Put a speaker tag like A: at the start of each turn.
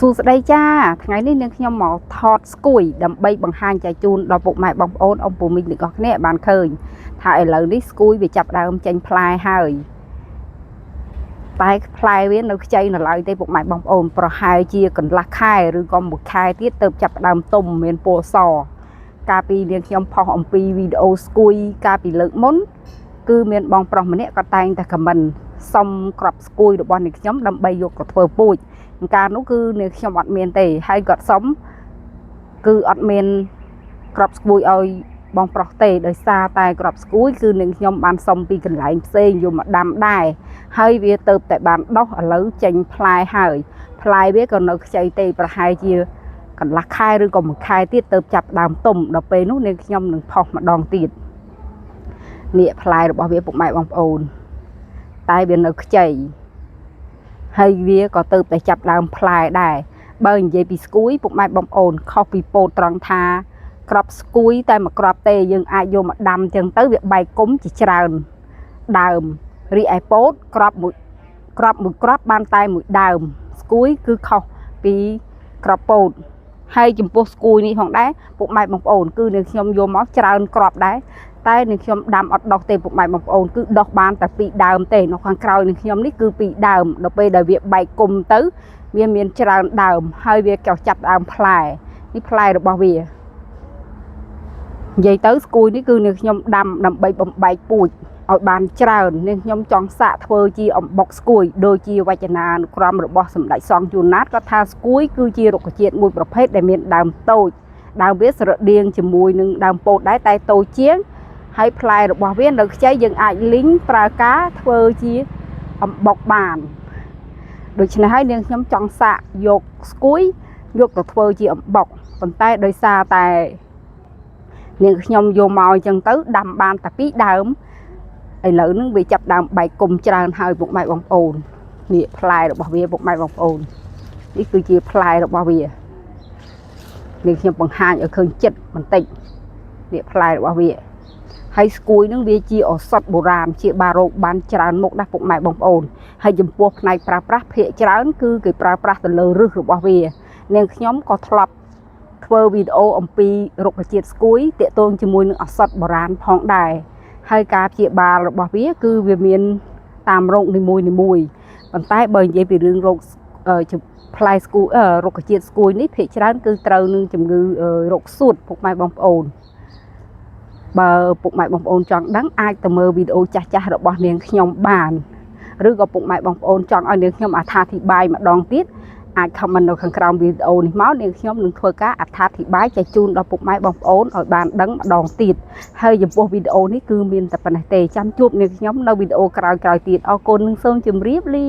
A: សួស្តីចាថ្ងៃនេះនាងខ្ញុំមកថតស្គួយដើម្បីបង្ហាញចែកជូនដល់ពុកម៉ែបងប្អូនអ៊ំពូមីងទាំងអស់គ្នាបានឃើញថាឥឡូវនេះស្គួយវាចាប់ដើមចេញផ្លែហើយតែផ្លែវានៅខ្ចីនៅឡើយទេពុកម៉ែបងប្អូនប្រហែលជាកន្លះខែឬក៏មួយខែទៀតទៅចាប់ដើមទុំមានពណ៌សកាលពីនាងខ្ញុំផុសអំពីវីដេអូស្គួយកាលពីលើកមុនគឺមានបងប្រុសម្នាក់គាត់តែងតែខមមិនសុំក្របស្គួយរបស់នាងខ្ញុំដើម្បីយកទៅធ្វើពូជការនោះគឺនាងខ្ញុំអត់មានទេហើយគាត់សុំគឺអត់មានក្របស្គួយឲ្យបងប្រុសទេដោយសារតែក្របស្គួយគឺនាងខ្ញុំបានសុំពីកន្លែងផ្សេងយកមកដាំដែរហើយវាទៅតែបានដុះឥឡូវចេញផ្លែហើយផ្លែវាក៏នៅខ្ចីទេប្រហែលជាកន្លះខែឬក៏មួយខែទៀតទៅចាប់ដើមទុំដល់ពេលនោះនាងខ្ញុំនឹងផុសម្ដងទៀតនេះផ្លែរបស់វាពុកម៉ែបងប្អូនតែវានៅខ្ចីហើយវាក៏ទៅតែចាប់ដើមផ្លែដែរបើនិយាយពីស្គួយពុកម៉ែបងប្អូនខុសពីពោតត្រង់ថាក្របស្គួយតែមួយក្របទេយើងអាចយកមកដាំចឹងទៅវាបែកគុំជាច្រើនដើមរីឯពោតក្របមួយក្របបានតែមួយដើមស្គួយគឺខុសពីក្របពោតហើយចំពោះស្គួយនេះផងដែរពុកម៉ែបងប្អូនគឺនាងខ្ញុំយកមកច្រើនក្របដែរតែនាងខ្ញុំដាំអត់ដុះទេពុកម៉ែបងប្អូនគឺដុះបានតែ2ដើមទេនៅខាងក្រោយនាងខ្ញុំនេះគឺ2ដើមដល់ពេលដែលវាបែកគុំទៅវាមានច្រើនដើមហើយវាក៏ចាប់ដើមផ្លែនេះផ្លែរបស់វានិយាយទៅស្គួយនេះគឺនាងខ្ញុំដាំដើម្បីបំបែកពូជឲ្យបានច្រើននាងខ្ញុំចង់សាកធ្វើជាអំបុកស្គួយដូចជាវចនានុក្រមរបស់សម្ដេចសង្ឃជួនណាតគាត់ថាស្គួយគឺជារុក្ខជាតិមួយប្រភេទដែលមានដើមតូចដើមវាស្រដៀងជាមួយនឹងដើមពោតដែរតែតូចជាងហើយផ្លែរបស់វានៅខ្ចីយើងអាចលីងប្រើការធ្វើជាអំបុកបានដូច្នេះហើយនាងខ្ញុំចង់សាកយកស្គួយយកទៅធ្វើជាអំបុកប៉ុន្តែដោយសារតែនាងខ្ញុំយកមកអញ្ចឹងទៅដាំបានតែ2ដើមឥឡូវហ្នឹងវាចាប់ដើមបែកគុំច្រើនហើយពុកម៉ែបងប្អូននេះផ្លែរបស់វាពុកម៉ែបងប្អូននេះគឺជាផ្លែរបស់វានាងខ្ញុំបង្ហាញឲ្យឃើញចិត្តបន្តិចនេះផ្លែរបស់វាហើយស្គួយនឹងវាជាឱសថបុរាណជាបារោគបានច្រើនមុខណាស់ពុកម៉ែបងប្អូនហើយចំពោះផ្នែកប្រើប្រាស់ភាគច្រើនគឺគេប្រើប្រាស់ទៅលើឫសរបស់វានាងខ្ញុំក៏ធ្លាប់ធ្វើវីដេអូអំពីរុក្ខជាតិស្គួយទាក់ទងជាមួយនឹងឱសថបុរាណផងដែរហើយការព្យាបាលរបស់វាគឺវាមានតាមរោគនីមួយប៉ុន្តែបើនិយាយពីរឿងរោគផ្លែស្គួយរុក្ខជាតិស្គួយនេះភាគច្រើនគឺត្រូវនឹងជំងឺរោគសួតពុកម៉ែបងប្អូនបើពុកម៉ែបងប្អូនចង់ដឹងអាចទៅមើលវីដេអូចាស់ៗរបស់នាងខ្ញុំបានឬក៏ពុកម៉ែបងប្អូនចង់ឲ្យនាងខ្ញុំអត្ថាធិប្បាយម្ដងទៀតអាចខមមិននៅខាងក្រោមវីដេអូនេះមកនាងខ្ញុំនឹងធ្វើការអត្ថាធិប្បាយចែកជូនដល់ពុកម៉ែបងប្អូនឲ្យបានដឹងម្ដងទៀតហើយចំពោះវីដេអូនេះគឺមានតែប៉ុណ្ណេះទេចាំជួបនាងខ្ញុំនៅវីដេអូក្រោយៗទៀតអរគុណនិងសូមជម្រាបលា